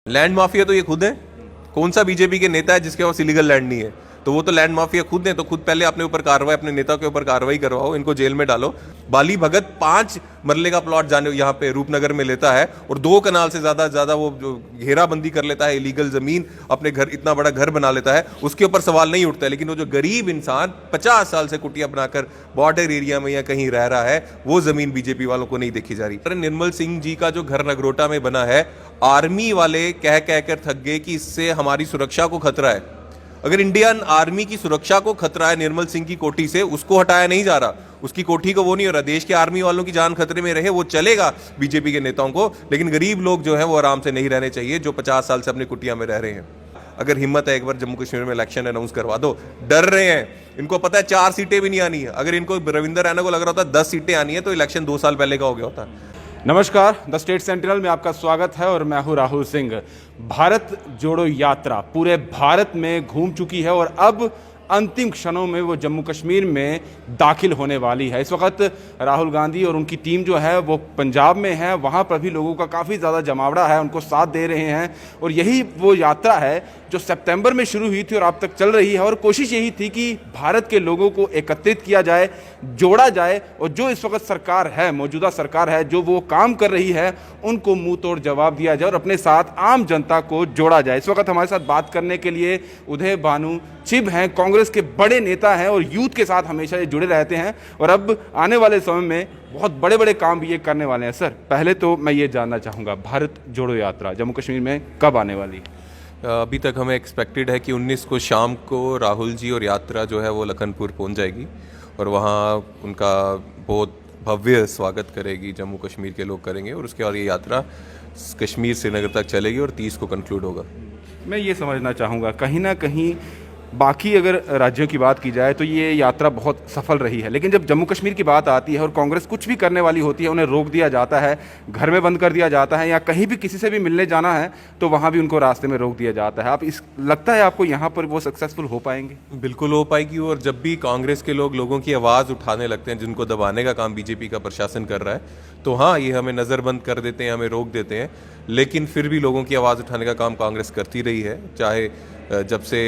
Land mafia तो ये खुद है। कौन सा बीजेपी के नेता है जिसके पास इलीगल लैंड नहीं है? तो वो तो लैंड माफिया खुद है। तो खुद पहले अपने ऊपर कार्रवाई, अपने नेता के ऊपर कार्रवाई करवाओ, इनको जेल में डालो। बाली भगत 5 मरले का प्लॉट जाने यहाँ पे रूपनगर में लेता है और 2 कनाल से ज्यादा वो जो घेराबंदी कर लेता है, इलीगल जमीन अपने घर, इतना बड़ा घर बना लेता है, उसके ऊपर सवाल नहीं उठता है। लेकिन वो जो गरीब इंसान 50 साल से कुटिया बनाकर बॉर्डर एरिया में या कहीं रह रहा है, वो जमीन बीजेपी वालों को नहीं देखी जा रही। निर्मल सिंह जी का जो घर नगरोटा में बना है, आर्मी वाले कह कहकर थक गए कि इससे हमारी सुरक्षा को खतरा है। अगर इंडियन आर्मी की सुरक्षा को खतरा है निर्मल सिंह की कोठी से, उसको हटाया नहीं जा रहा, उसकी कोठी को वो नहीं हो रहा, देश के आर्मी वालों की जान खतरे में रहे, वो चलेगा बीजेपी के नेताओं को। लेकिन गरीब लोग जो हैं वो आराम से नहीं रहने चाहिए, जो 50 साल से अपनी कुटिया में रह रहे हैं। अगर हिम्मत है, एक बार जम्मू कश्मीर में इलेक्शन अनाउंस करवा दो। डर रहे हैं, इनको पता है 4 सीटें भी नहीं आनी है। अगर इनको रविंदर रैना को लग रहा होता 10 सीटें आनी है तो इलेक्शन 2 साल पहले का हो गया होता। नमस्कार, द स्टेट सेंटिनल में आपका स्वागत है और मैं हूं राहुल सिंह। भारत जोड़ो यात्रा पूरे भारत में घूम चुकी है और अब अंतिम क्षणों में वो जम्मू कश्मीर में दाखिल होने वाली है। इस वक्त राहुल गांधी और उनकी टीम जो है वो पंजाब में है, वहाँ पर भी लोगों का काफ़ी ज़्यादा जमावड़ा है, उनको साथ दे रहे हैं। और यही वो यात्रा है जो सितंबर में शुरू हुई थी और अब तक चल रही है। और कोशिश यही थी कि भारत के लोगों को एकत्रित किया जाए, जोड़ा जाए और जो इस वक्त सरकार है, मौजूदा सरकार है, जो वो काम कर रही है, उनको मुंह तोड़ जवाब दिया जाए और अपने साथ आम जनता को जोड़ा जाए। इस वक्त हमारे साथ बात करने के लिए उदय भानु चिब हैं, कांग्रेस के बड़े नेता हैं और यूथ के साथ हमेशा ये जुड़े रहते हैं और अब आने वाले समय में बहुत बड़े बड़े काम भी ये करने वाले हैं। सर, पहले तो मैं ये जानना चाहूँगा, भारत जोड़ो यात्रा जम्मू कश्मीर में कब आने वाली? अभी तक हमें एक्सपेक्टेड है कि 19 को शाम को राहुल जी और यात्रा जो है वो लखनपुर पहुंच जाएगी और वहाँ उनका बहुत भव्य स्वागत करेगी, जम्मू कश्मीर के लोग करेंगे। और उसके बाद ये यात्रा कश्मीर श्रीनगर तक चलेगी और 30 को कंक्लूड होगा। मैं ये समझना चाहूँगा, कहीं ना कहीं बाकी अगर राज्यों की बात की जाए तो ये यात्रा बहुत सफल रही है, लेकिन जब जम्मू कश्मीर की बात आती है और कांग्रेस कुछ भी करने वाली होती है, उन्हें रोक दिया जाता है, घर में बंद कर दिया जाता है, या कहीं भी किसी से भी मिलने जाना है तो वहाँ भी उनको रास्ते में रोक दिया जाता है। लगता है आपको यहाँ पर वो सक्सेसफुल हो पाएंगे? बिल्कुल हो पाएगी। और जब भी कांग्रेस के लोग लोगों की आवाज़ उठाने लगते हैं, जिनको दबाने का काम बीजेपी का प्रशासन कर रहा है, तो हाँ, ये हमें नज़रबंद कर देते हैं, हमें रोक देते हैं। लेकिन फिर भी लोगों की आवाज़ उठाने का काम कांग्रेस करती रही है। चाहे जब से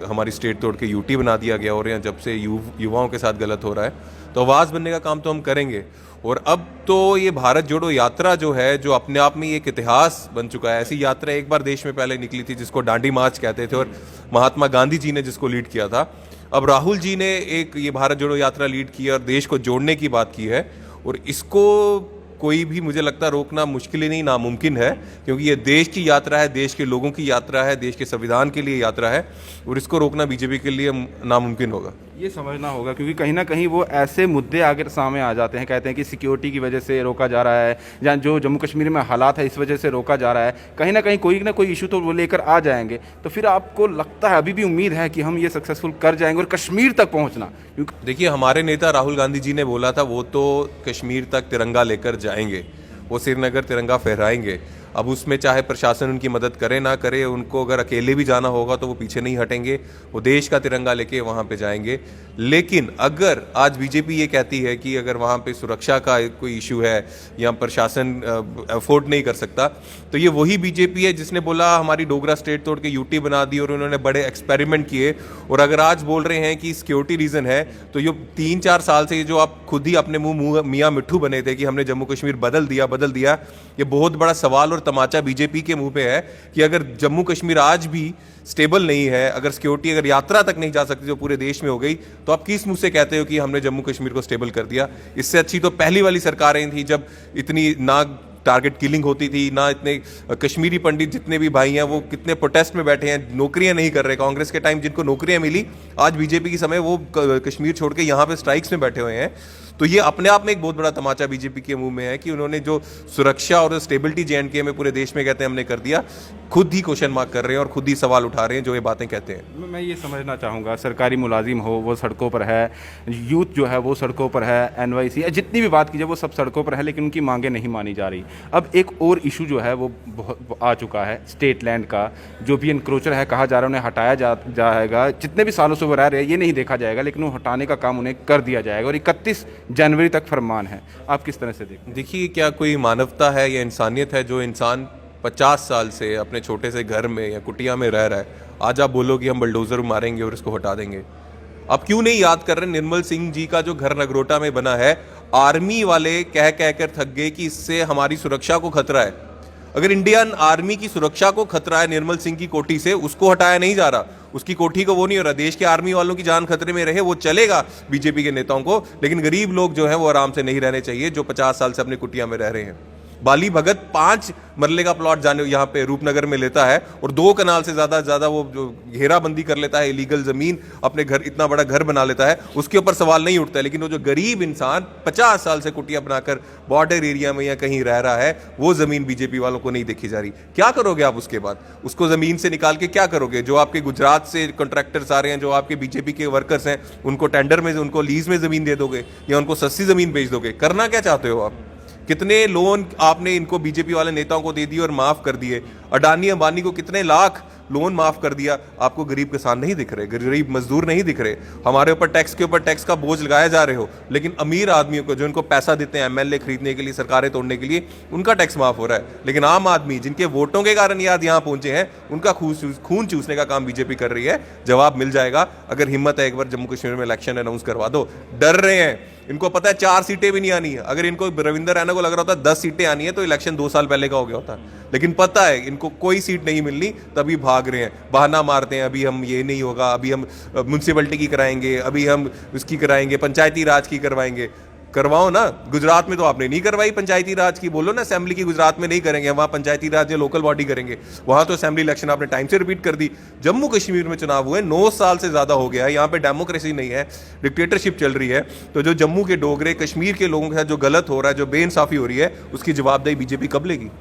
हमारी स्टेट तोड़ के यूटी बना दिया गया और या जब से युवाओं के साथ गलत हो रहा है, तो आवाज़ बनने का काम तो हम करेंगे। और अब तो ये भारत जोड़ो यात्रा जो है, जो अपने आप में एक इतिहास बन चुका है। ऐसी यात्रा एक बार देश में पहले निकली थी जिसको डांडी मार्च कहते थे और महात्मा गांधी जी ने जिसको लीड किया था। अब राहुल जी ने एक ये भारत जोड़ो यात्रा लीड की और देश को जोड़ने की बात की है। और इसको कोई भी, मुझे लगता है, रोकना मुश्किल ही नहीं, नामुमकिन है, क्योंकि ये देश की यात्रा है, देश के लोगों की यात्रा है, देश के संविधान के लिए यात्रा है और इसको रोकना बीजेपी के लिए नामुमकिन होगा। ये समझना होगा, क्योंकि कहीं ना कहीं वो ऐसे मुद्दे आगे सामने आ जाते हैं, कहते हैं कि सिक्योरिटी की वजह से रोका जा रहा है, या जो जम्मू कश्मीर में हालात है इस वजह से रोका जा रहा है। कहीं ना कोई इशू तो वो लेकर आ जाएंगे। तो फिर आपको लगता है, अभी भी उम्मीद है कि हम ये सक्सेसफुल कर जाएंगे और कश्मीर तक पहुँचना? क्योंकि देखिए, हमारे नेता राहुल गांधी जी ने बोला था वो तो कश्मीर तक तिरंगा लेकर जाएंगे, वो श्रीनगर तिरंगा फहराएंगे। अब उसमें चाहे प्रशासन उनकी मदद करे ना करे, उनको अगर अकेले भी जाना होगा तो वो पीछे नहीं हटेंगे, वो देश का तिरंगा लेके वहाँ पे जाएंगे। लेकिन अगर आज बीजेपी ये कहती है कि अगर वहाँ पे सुरक्षा का कोई इशू है या प्रशासन अफोर्ड नहीं कर सकता, तो ये वही बीजेपी है जिसने बोला हमारी डोगरा स्टेट तोड़ के यूटी बना दी और उन्होंने बड़े एक्सपेरिमेंट किए। और अगर आज बोल रहे हैं कि सिक्योरिटी रीज़न है, तो ये 3-4 साल से जो आप खुद ही अपने मुँह मियाँ मिट्ठू बने थे कि हमने जम्मू कश्मीर बदल दिया, ये बहुत बड़ा सवाल और तमाचा बीजेपी के मुंह पे है कि अगर जम्मू कश्मीर आज भी स्टेबल नहीं है, अगर सिक्योरिटी अगर यात्रा तक नहीं जा सकती जो पूरे देश में हो गई, तो आप किस मुंह से कहते हो कि हमने जम्मू कश्मीर को स्टेबल कर दिया? इससे अच्छी तो पहली वाली सरकारें थी, जब इतनी ना टारगेट किलिंग होती थी, ना इतने कश्मीरी पंडित जितने भी भाई हैं वो कितने प्रोटेस्ट में बैठे हैं, नौकरियां नहीं कर रहे। कांग्रेस के टाइम जिनको नौकरियां मिली, आज बीजेपी के समय वो कश्मीर छोड़ के यहाँ पे स्ट्राइक्स में बैठे हुए हैं। तो ये अपने आप में एक बहुत बड़ा तमाचा बीजेपी के मुंह में है कि उन्होंने जो सुरक्षा और स्टेबिलिटी JNK में पूरे देश में कहते हैं हमने कर दिया, खुद ही क्वेश्चन मार्क कर रहे हैं और खुद ही सवाल उठा रहे हैं जो ये बातें कहते हैं। मैं ये समझना चाहूँगा, सरकारी मुलाजिम हो वो सड़कों पर है, यूथ जो है वो सड़कों पर है, NYC जितनी भी बात की जाए वो सब सड़कों पर है, लेकिन उनकी मांगें नहीं मानी जा रही। अब एक और इशू जो है वो बहुत आ चुका है, स्टेट लैंड का, जो भी एनक्रोचर है कहा जा रहा है उन्हें हटाया जाएगा। जितने भी सालों से वो रह रहे हैं ये नहीं देखा जाएगा, लेकिन वो हटाने का काम उन्हें कर दिया जाएगा और 31 जनवरी तक फरमान है। आप किस तरह से देखते हैं? देखिए, क्या कोई मानवता है या इंसानियत है जो इंसान 50 साल से अपने छोटे से घर में या कुटिया में रह रहा है, आज आप बोलो कि हम बुलडोजर मारेंगे और इसको हटा देंगे। अब क्यों नहीं याद कर रहे निर्मल सिंह जी का जो घर नगरोटा में बना है, आर्मी वाले कह कह कर थक गए कि इससे हमारी सुरक्षा को खतरा है। अगर इंडियन आर्मी की सुरक्षा को खतरा है निर्मल सिंह की कोठी से, उसको हटाया नहीं जा रहा, उसकी कोठी को वो नहीं हो रहा, देश के आर्मी वालों की जान खतरे में रहे वो चलेगा बीजेपी के नेताओं को, लेकिन गरीब लोग जो है वो आराम से नहीं रहने चाहिए, जो 50 साल से अपनी कुटिया में रह रहे हैं। बाली भगत 5 मरले का प्लॉट जाने यहाँ पे रूपनगर में लेता है और 2 कनाल से ज्यादा वो जो घेराबंदी कर लेता है, इलीगल जमीन अपने घर, इतना बड़ा घर बना लेता है, उसके ऊपर सवाल नहीं उठता है। लेकिन वो जो गरीब इंसान 50 साल से कुटिया बनाकर बॉर्डर एरिया में या कहीं रह रहा है, वो जमीन बीजेपी वालों को नहीं देखी जा रही। क्या करोगे आप उसके बाद? उसको जमीन से निकाल के क्या करोगे? जो आपके गुजरात से कॉन्ट्रैक्टर्स आ रहे हैं, जो आपके बीजेपी के वर्कर्स हैं, उनको टेंडर में, उनको लीज में जमीन दे दोगे या उनको सस्ती जमीन बेच दोगे? करना क्या चाहते हो आप? कितने लोन आपने इनको बीजेपी वाले नेताओं को दे दिए और माफ कर दिए? अडानी अंबानी को कितने लाख लोन माफ कर दिया? आपको गरीब किसान नहीं दिख रहे, गरीब मजदूर नहीं दिख रहे। हमारे ऊपर टैक्स के ऊपर टैक्स का बोझ लगाया जा रहे हो, लेकिन अमीर आदमियों को, जो इनको पैसा देते हैं एमएलए खरीदने के लिए, सरकारें तोड़ने के लिए, उनका टैक्स माफ हो रहा है। लेकिन आम आदमी जिनके वोटों के कारण आज यहाँ पहुंचे हैं, उनका खून चूसने का काम बीजेपी कर रही है। जवाब मिल जाएगा, अगर हिम्मत है एक बार जम्मू कश्मीर में इलेक्शन अनाउंस करवा दो। डर रहे हैं, इनको पता है 4 सीटें भी नहीं आनी है। अगर इनको रविंदर रैना को लग रहा होता 10 सीटें आनी है तो इलेक्शन 2 साल पहले का हो गया होता, लेकिन पता है इनको कोई सीट नहीं मिलनी, तभी भाग रहे हैं, बहाना मारते हैं। अभी हम ये नहीं होगा, अभी हम म्यूनसिपैलिटी की कराएंगे, अभी हम उसकी कराएंगे, पंचायती राज की करवाएंगे। करवाओ ना, गुजरात में तो आपने नहीं करवाई पंचायती राज की, बोलो ना असेंबली की गुजरात में नहीं करेंगे, वहां पंचायती राज या लोकल बॉडी करेंगे। वहां तो असेंबली इलेक्शन आपने टाइम से रिपीट कर दी। जम्मू कश्मीर में चुनाव हुए 9 साल से ज्यादा हो गया है, यहाँ पे डेमोक्रेसी नहीं है, डिक्टेटरशिप चल रही है। तो जो जम्मू के डोगरे, कश्मीर के लोगों के साथ जो गलत हो रहा है, जो बेइंसाफी हो रही है, उसकी जवाबदेही बीजेपी कब लेगी?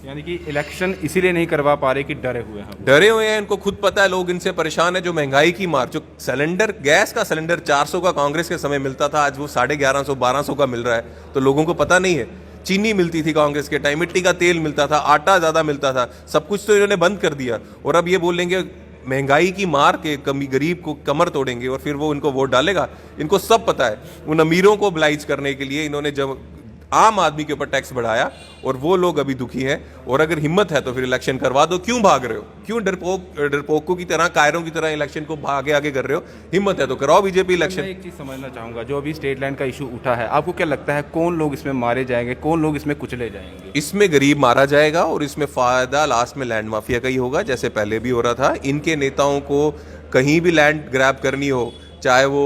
यानी कि इलेक्शन इसीलिए नहीं करवा पा रहे कि डरे हुए हैं, डरे हुए हैं। इनको खुद पता है लोग इनसे परेशान है। जो महंगाई की मार, जो सिलेंडर, गैस का सिलेंडर 400 का कांग्रेस के समय मिलता था, आज वो 1150 1200 का मिल रहा है, तो लोगों को पता नहीं है। चीनी मिलती थी कांग्रेस के टाइम, मिट्टी का तेल मिलता था, आटा ज्यादा मिलता था, सब कुछ तो इन्होंने बंद कर दिया। और अब ये बोलेंगे महंगाई की मार के कमी, गरीब को कमर तोड़ेंगे और फिर वो इनको वोट डालेगा। इनको सब पता है। उन अमीरों को ब्लाइज करने के लिए इन्होंने जब आम आदमी के ऊपर टैक्स बढ़ाया और वो लोग अभी दुखी हैं। और अगर हिम्मत है तो फिर इलेक्शन करवा दो। क्यों भाग रहे हो? क्यों डरपोकों की तरह, कायरों की तरह इलेक्शन को आगे आगे कर रहे हो? हिम्मत है तो कराओ बीजेपी इलेक्शन। मैं एक चीज़ समझना चाहूँगा, जो अभी स्टेट लैंड का इशू उठा है, आपको क्या लगता है कौन लोग इसमें मारे जाएंगे, कौन लोग इसमें कुचले जाएंगे? इसमें गरीब मारा जाएगा और इसमें फायदा लास्ट में लैंड माफिया का ही होगा, जैसे पहले भी हो रहा था। इनके नेताओं को कहीं भी लैंड ग्रैब करनी हो, चाहे वो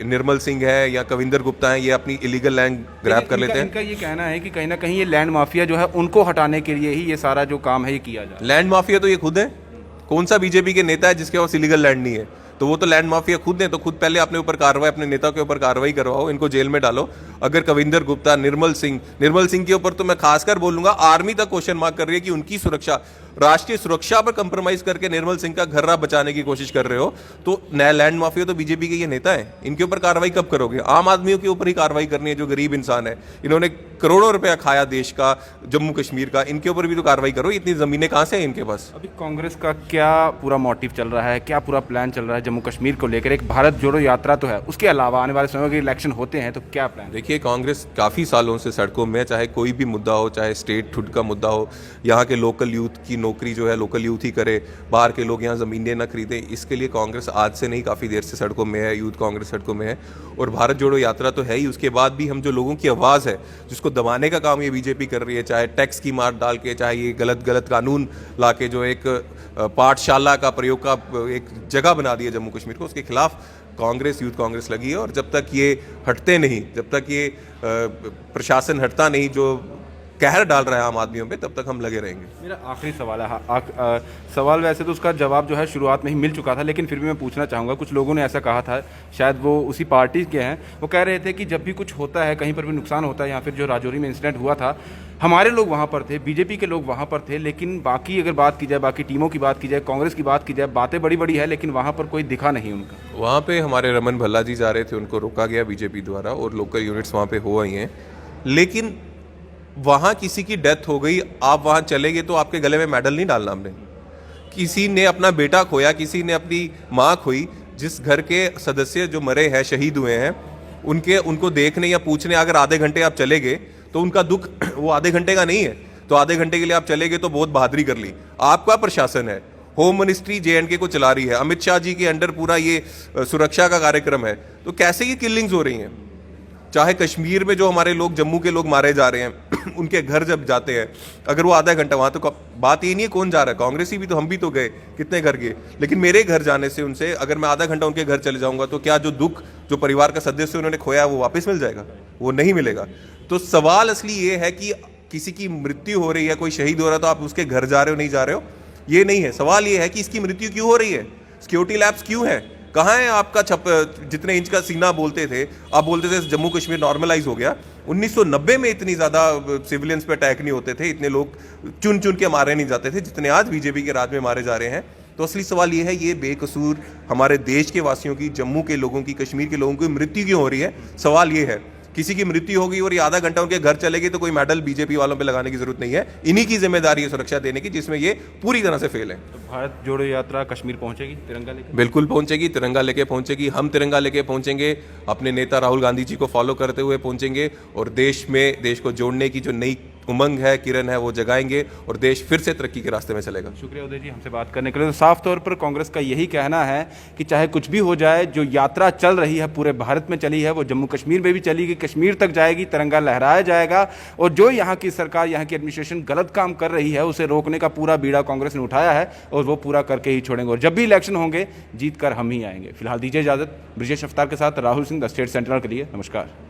निर्मल सिंह है या कविंदर गुप्ता है, ये अपनी इलीगल लैंड ग्रैब कर लेते हैं। इनका ये कहना है कि कहीं ना कहीं ये लैंड माफिया जो है उनको हटाने के लिए ही ये सारा जो काम है ये किया जाए। लैंड माफिया तो ये खुद है। कौन सा बीजेपी के नेता है जिसके पास इलीगल लैंड नहीं है? तो वो तो लैंड माफिया खुद है। तो खुद पहले अपने ऊपर कार्रवाई, अपने नेता के ऊपर कार्रवाई करवाओ, इनको जेल में डालो। अगर कविंदर गुप्ता, निर्मल सिंह के ऊपर तो मैं खासकर बोलूंगा, आर्मी तक क्वेश्चन मार्क कर रही है कि उनकी सुरक्षा, राष्ट्रीय सुरक्षा पर कंप्रोमाइज करके निर्मल सिंह का घर्रा बचाने की कोशिश कर रहे हो। तो नया लैंड माफिया तो बीजेपी के ये नेता है। इनके ऊपर कार्रवाई कब करोगे? आम आदमियों के ऊपर ही कार्रवाई करनी है, जो गरीब इंसान है। इन्होंने करोड़ों रुपया खाया देश का, जम्मू कश्मीर का, इनके ऊपर भी तो कार्रवाई करो। इतनी जमीनें कहां से हैं इनके पास? अभी कांग्रेस का क्या पूरा मोटिव चल रहा है, क्या पूरा प्लान चल रहा है जम्मू कश्मीर को लेकर? एक भारत जोड़ो यात्रा तो है, उसके अलावा आने वाले समय में इलेक्शन होते हैं तो क्या प्लान? देखिए, कांग्रेस काफ़ी सालों से सड़कों में, चाहे कोई भी मुद्दा हो, चाहे स्टेट हुड का मुद्दा हो, यहाँ के लोकल यूथ की नौकरी जो है लोकल यूथ ही करे, बाहर के लोग यहाँ ज़मीनें ना खरीदें, इसके लिए कांग्रेस आज से नहीं, काफ़ी देर से सड़कों में है। यूथ कांग्रेस सड़कों में है और भारत जोड़ो यात्रा तो है ही। उसके बाद भी हम जो लोगों की आवाज़ है, जिसको दबाने का काम ये बीजेपी कर रही है, चाहे टैक्स की मार डाल के, चाहे ये गलत कानून ला के जो एक पाठशाला का प्रयोग का एक जगह बना दिया जम्मू कश्मीर को, उसके खिलाफ कांग्रेस, यूथ कांग्रेस लगी है। और जब तक ये हटते नहीं, जब तक ये प्रशासन हटता नहीं जो कहर डाल रहा है आम आदमियों पे, तब तक हम लगे रहेंगे। मेरा आखिरी सवाल है, सवाल वैसे तो उसका जवाब जो है शुरुआत में ही मिल चुका था, लेकिन फिर भी मैं पूछना चाहूँगा। कुछ लोगों ने ऐसा कहा था, शायद वो उसी पार्टी के हैं, वो कह रहे थे कि जब भी कुछ होता है, कहीं पर भी नुकसान होता है, या फिर जो राजौरी में इंसिडेंट हुआ था, हमारे लोग वहाँ पर थे, बीजेपी के लोग वहाँ पर थे, लेकिन बाकी अगर बात की जाए, बाकी टीमों की बात की जाए, कांग्रेस की बात की जाए, बातें बड़ी बड़ी है, लेकिन वहाँ पर कोई दिखा नहीं उनका। वहाँ पे हमारे रमन भल्ला जी जा रहे थे, उनको रोका गया बीजेपी द्वारा और लोकल यूनिट्स वहाँ पे हो आई हैं। लेकिन वहाँ किसी की डेथ हो गई, आप वहाँ चले गए तो आपके गले में मेडल नहीं डालना हमने। किसी ने अपना बेटा खोया, किसी ने अपनी माँ खोई, जिस घर के सदस्य जो मरे हैं, शहीद हुए हैं, उनको देखने या पूछने अगर आधे घंटे आप चले गए तो उनका दुख वो आधे घंटे का नहीं है। तो आधे घंटे के लिए आप चले गए तो बहुत बहादुरी कर ली। आपका प्रशासन है, होम मिनिस्ट्री J&K को चला रही है, अमित शाह जी के अंडर पूरा ये सुरक्षा का कार्यक्रम है, तो कैसे ये किलिंग्स हो रही हैं? चाहे कश्मीर में जो हमारे लोग, जम्मू के लोग मारे जा रहे हैं उनके घर जब जाते हैं, अगर वो आधा घंटा वहाँ, तो बात ये नहीं है कौन जा रहा है, कांग्रेसी भी तो, हम भी तो गए, कितने घर गए, लेकिन मेरे घर जाने से उनसे अगर मैं आधा घंटा उनके घर चले जाऊंगा तो क्या जो दुख जो परिवार का सदस्य उन्होंने खोया वो वापस मिल जाएगा? वो नहीं मिलेगा। तो सवाल असली ये है कि किसी की मृत्यु हो रही है, कोई शहीद हो रहा है, तो आप उसके घर जा रहे हो, नहीं जा रहे हो, ये नहीं है। सवाल ये है कि इसकी मृत्यु क्यों हो रही है, सिक्योरिटी लैब्स क्यों है, कहाँ है आपका जितने इंच का सीना बोलते थे, आप बोलते थे जम्मू कश्मीर नॉर्मलाइज हो गया। 1990 में इतनी ज़्यादा सिविलियंस पे अटैक नहीं होते थे, इतने लोग चुन चुन के मारे नहीं जाते थे जितने आज बीजेपी के राज में मारे जा रहे हैं। तो असली सवाल ये है, ये बेकसूर हमारे देश के वासियों की, जम्मू के लोगों की, कश्मीर के लोगों की मृत्यु क्यों हो रही है? सवाल ये है। किसी की मृत्यु होगी और ये आधा घंटा उनके घर चलेगी तो कोई मेडल बीजेपी वालों पे लगाने की जरूरत नहीं है। इन्हीं की जिम्मेदारी है सुरक्षा देने की, जिसमें ये पूरी तरह से फेल है। तो भारत जोड़ो यात्रा कश्मीर पहुंचेगी तिरंगा लेकर? बिल्कुल पहुंचेगी, तिरंगा लेके पहुंचेगी। हम तिरंगा लेके पहुंचेंगे, अपने नेता राहुल गांधी जी को फॉलो करते हुए पहुंचेंगे और देश में, देश को जोड़ने की जो नई उमंग है, किरण है, वो जगाएंगे और देश फिर से तरक्की के रास्ते में चलेगा। शुक्रिया उदय जी हमसे बात करने के लिए। तो साफ तौर पर कांग्रेस का यही कहना है कि चाहे कुछ भी हो जाए, जो यात्रा चल रही है पूरे भारत में चली है, वो जम्मू कश्मीर में भी चलेगी, कश्मीर तक जाएगी, तिरंगा लहराया जाएगा और जो यहाँ की सरकार, यहाँ की एडमिनिस्ट्रेशन गलत काम कर रही है उसे रोकने का पूरा बीड़ा कांग्रेस ने उठाया है और वो पूरा करके ही छोड़ेंगे। और जब भी इलेक्शन होंगे जीत कर हम ही आएंगे। फिलहाल दीजिए इजाजत। ब्रिजेश अफ्तार के साथ Rahul Singh, the state central के लिए। नमस्कार।